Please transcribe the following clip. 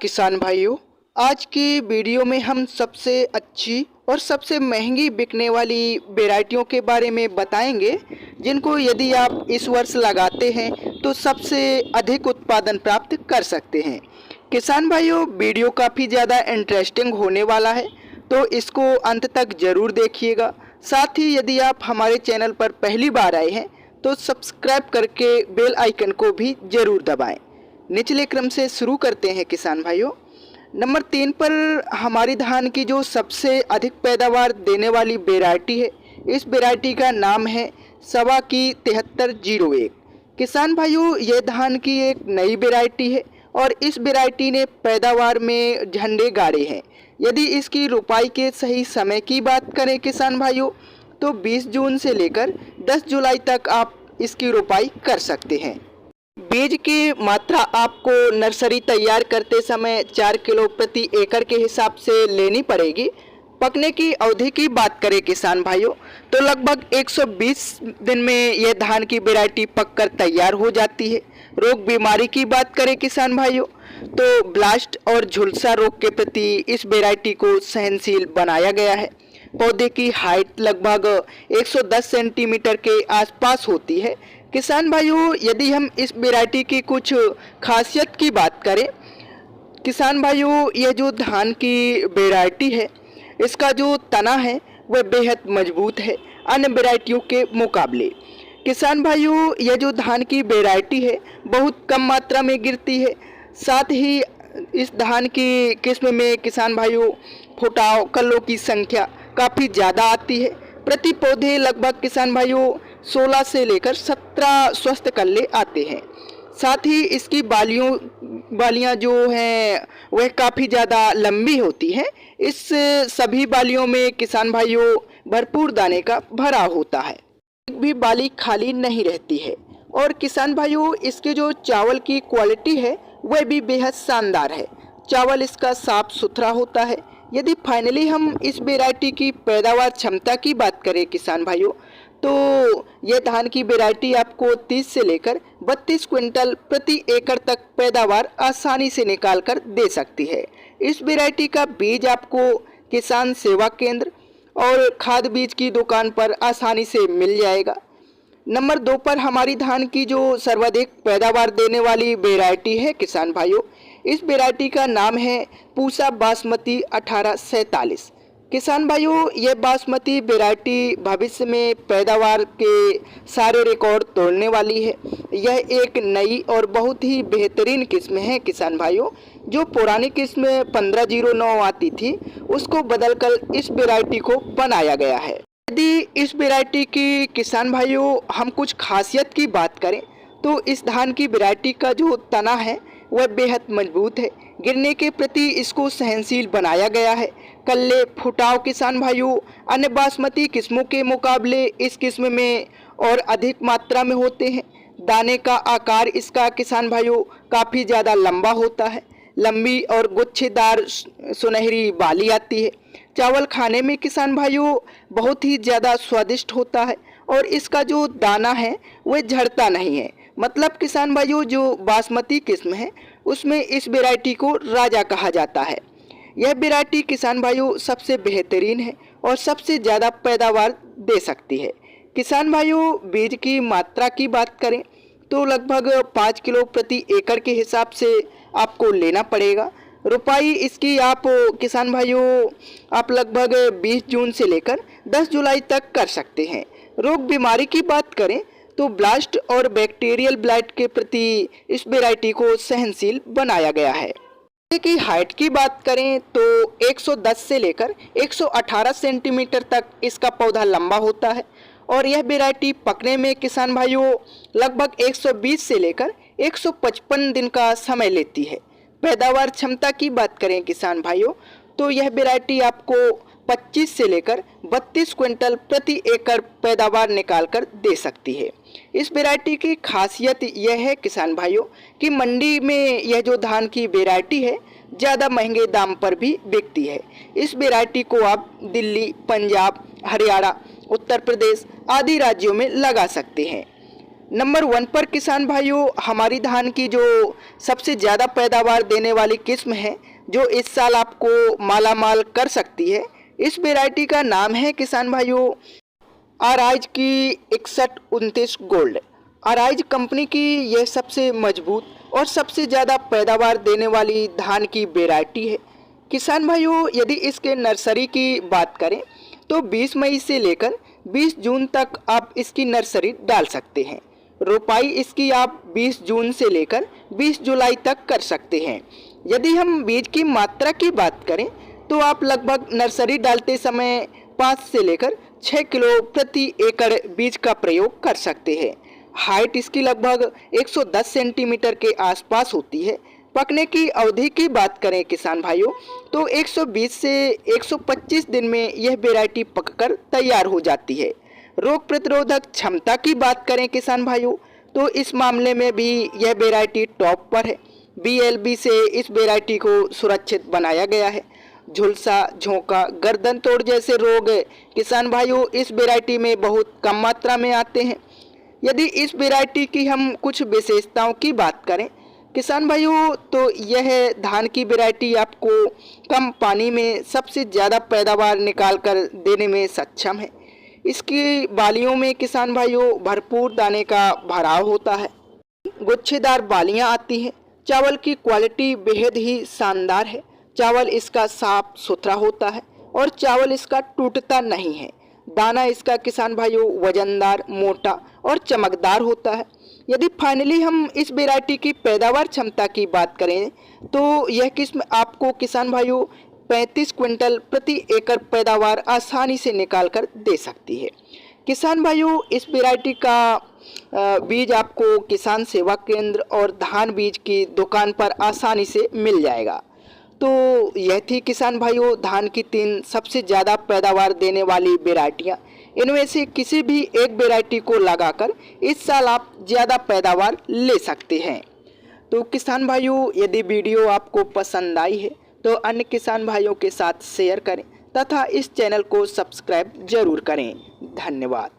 किसान भाइयों, आज की वीडियो में हम सबसे अच्छी और सबसे महंगी बिकने वाली वैरायटियों के बारे में बताएंगे, जिनको यदि आप इस वर्ष लगाते हैं तो सबसे अधिक उत्पादन प्राप्त कर सकते हैं। किसान भाइयों, वीडियो काफ़ी ज़्यादा इंटरेस्टिंग होने वाला है, तो इसको अंत तक ज़रूर देखिएगा। साथ ही यदि आप हमारे चैनल पर पहली बार आए हैं तो सब्सक्राइब करके बेल आइकन को भी ज़रूर दबाएं। निचले क्रम से शुरू करते हैं किसान भाइयों। नंबर 3 पर हमारी धान की जो सबसे अधिक पैदावार देने वाली वैरायटी है, इस वैरायटी का नाम है सवा की 7301। किसान भाइयों, ये धान की एक नई वैरायटी है और इस वैरायटी ने पैदावार में झंडे गाड़े हैं। यदि इसकी रोपाई के सही समय की बात करें किसान भाइयों, तो 20 जून से लेकर 10 जुलाई तक आप इसकी रोपाई कर सकते हैं। बीज की मात्रा आपको नर्सरी तैयार करते समय 4 किलो प्रति एकड़ के हिसाब से लेनी पड़ेगी। पकने की अवधि की बात करें किसान भाइयों, तो लगभग 120 दिन में यह धान की वैरायटी पककर तैयार हो जाती है। रोग बीमारी की बात करें किसान भाइयों, तो ब्लास्ट और झुलसा रोग के प्रति इस वैरायटी को सहनशील बनाया गया है। पौधे की हाइट लगभग 110 सेंटीमीटर के आसपास होती है। किसान भाइयों, यदि हम इस वैरायटी की कुछ खासियत की बात करें किसान भाइयों, यह जो धान की वैरायटी है, इसका जो तना है वह बेहद मजबूत है अन्य वैरायटियों के मुकाबले। किसान भाइयों, यह जो धान की वैरायटी है बहुत कम मात्रा में गिरती है। साथ ही इस धान की किस्म में किसान भाइयों फुटाव कल्लों की संख्या काफ़ी ज़्यादा आती है। प्रति पौधे लगभग किसान भाइयों 16 से लेकर 17 स्वस्थ कल्ले आते हैं। साथ ही इसकी बालियां जो हैं वह काफ़ी ज़्यादा लंबी होती हैं। इस सभी बालियों में किसान भाइयों भरपूर दाने का भराव होता है, एक भी बाली खाली नहीं रहती है। और किसान भाइयों, इसके जो चावल की क्वालिटी है वह भी बेहद शानदार है। चावल इसका साफ सुथरा होता है। यदि फाइनली हम इस वैरायटी की पैदावार क्षमता की बात करें किसान भाइयों, तो यह धान की वैरायटी आपको 30 से लेकर 32 क्विंटल प्रति एकड़ तक पैदावार आसानी से निकाल कर दे सकती है। इस वैरायटी का बीज आपको किसान सेवा केंद्र और खाद बीज की दुकान पर आसानी से मिल जाएगा। नंबर 2 पर हमारी धान की जो सर्वाधिक पैदावार देने वाली वैरायटी है किसान भाइयों, इस वैरायटी का नाम है पूसा बासमती 1847। किसान भाइयों, यह बासमती वैरायटी भविष्य में पैदावार के सारे रिकॉर्ड तोड़ने वाली है। यह एक नई और बहुत ही बेहतरीन किस्म है किसान भाइयों। जो पुरानी किस्म 1509 आती थी, उसको बदलकर इस वैरायटी को बनाया गया है। यदि इस वैरायटी की किसान भाइयों हम कुछ खासियत की बात करें, तो इस धान की वैरायटी का जो तना है वह बेहद मजबूत है। गिरने के प्रति इसको सहनशील बनाया गया है। कल्ले फुटाव किसान भाइयों अन्य बासमती किस्मों के मुकाबले इस किस्म में और अधिक मात्रा में होते हैं। दाने का आकार इसका किसान भाइयों काफ़ी ज़्यादा लंबा होता है। लंबी और गुच्छेदार सुनहरी बाली आती है। चावल खाने में किसान भाइयों बहुत ही ज़्यादा स्वादिष्ट होता है और इसका जो दाना है वह झड़ता नहीं है। मतलब किसान भाइयों, जो बासमती किस्म है उसमें इस वैरायटी को राजा कहा जाता है। यह वैरायटी किसान भाइयों सबसे बेहतरीन है और सबसे ज़्यादा पैदावार दे सकती है। किसान भाइयों, बीज की मात्रा की बात करें तो लगभग 5 किलो प्रति एकड़ के हिसाब से आपको लेना पड़ेगा। रोपाई इसकी आप किसान भाइयों आप लगभग 20 जून से लेकर 10 जुलाई तक कर सकते हैं। रोग बीमारी की बात करें तो ब्लास्ट और बैक्टीरियल ब्लाइट के प्रति इस वैरायटी को सहनशील बनाया गया है। की हाइट की बात करें तो 110 से लेकर 118 सेंटीमीटर तक इसका पौधा लंबा होता है और यह वैरायटी पकने में किसान भाइयों लगभग 120 से लेकर 155 दिन का समय लेती है। पैदावार क्षमता की बात करें किसान भाइयों, तो यह वैरायटी आपको 25 से लेकर 32 क्विंटल प्रति एकड़ पैदावार निकाल कर दे सकती है। इस वैरायटी की खासियत यह है किसान भाइयों कि मंडी में यह जो धान की वैरायटी है ज़्यादा महंगे दाम पर भी बिकती है। इस वैरायटी को आप दिल्ली, पंजाब, हरियाणा, उत्तर प्रदेश आदि राज्यों में लगा सकते हैं। नंबर 1 पर किसान भाइयों हमारी धान की जो सबसे ज़्यादा पैदावार देने वाली किस्म है, जो इस साल आपको मालामाल कर सकती है, इस वैरायटी का नाम है किसान भाइयों आराइज की 6129 गोल्ड। आराइज कंपनी की यह सबसे मजबूत और सबसे ज़्यादा पैदावार देने वाली धान की वैरायटी है। किसान भाइयों यदि इसके नर्सरी की बात करें तो 20 मई से लेकर 20 जून तक आप इसकी नर्सरी डाल सकते हैं। रोपाई इसकी आप 20 जून से लेकर 20 जुलाई तक कर सकते हैं। यदि हम बीज की मात्रा की बात करें तो आप लगभग नर्सरी डालते समय 5 से लेकर 6 किलो प्रति एकड़ बीज का प्रयोग कर सकते हैं। हाइट इसकी लगभग 110 सेंटीमीटर के आसपास होती है। पकने की अवधि की बात करें किसान भाइयों तो 120 से 125 दिन में यह वैरायटी पककर तैयार हो जाती है। रोग प्रतिरोधक क्षमता की बात करें किसान भाइयों तो इस मामले में भी यह वैरायटी टॉप पर है। BLB से इस वैरायटी को सुरक्षित बनाया गया है। झुलसा, झोंका, गर्दन तोड़ जैसे रोग किसान भाइयों इस वैरायटी में बहुत कम मात्रा में आते हैं। यदि इस वैरायटी की हम कुछ विशेषताओं की बात करें किसान भाइयों तो यह धान की वैरायटी आपको कम पानी में सबसे ज़्यादा पैदावार निकाल कर देने में सक्षम है। इसकी बालियों में किसान भाइयों भरपूर दाने का भराव होता है, गुच्छेदार बालियां आती हैं। चावल की क्वालिटी बेहद ही शानदार है। चावल इसका साफ सुथरा होता है और चावल इसका टूटता नहीं है। दाना इसका किसान भाइयों वजनदार, मोटा और चमकदार होता है। यदि फाइनली हम इस वैरायटी की पैदावार क्षमता की बात करें तो यह किस्म आपको किसान भाइयों 35 क्विंटल प्रति एकड़ पैदावार आसानी से निकाल कर दे सकती है। किसान भाइयों इस वैरायटी का बीज आपको किसान सेवा केंद्र और धान बीज की दुकान पर आसानी से मिल जाएगा। तो यह थी किसान भाइयों धान की 3 सबसे ज़्यादा पैदावार देने वाली वैरायटियाँ। इनमें से किसी भी एक वैरायटी को लगाकर इस साल आप ज़्यादा पैदावार ले सकते हैं। तो किसान भाइयों यदि वीडियो आपको पसंद आई है तो अन्य किसान भाइयों के साथ शेयर करें तथा इस चैनल को सब्सक्राइब जरूर करें। धन्यवाद।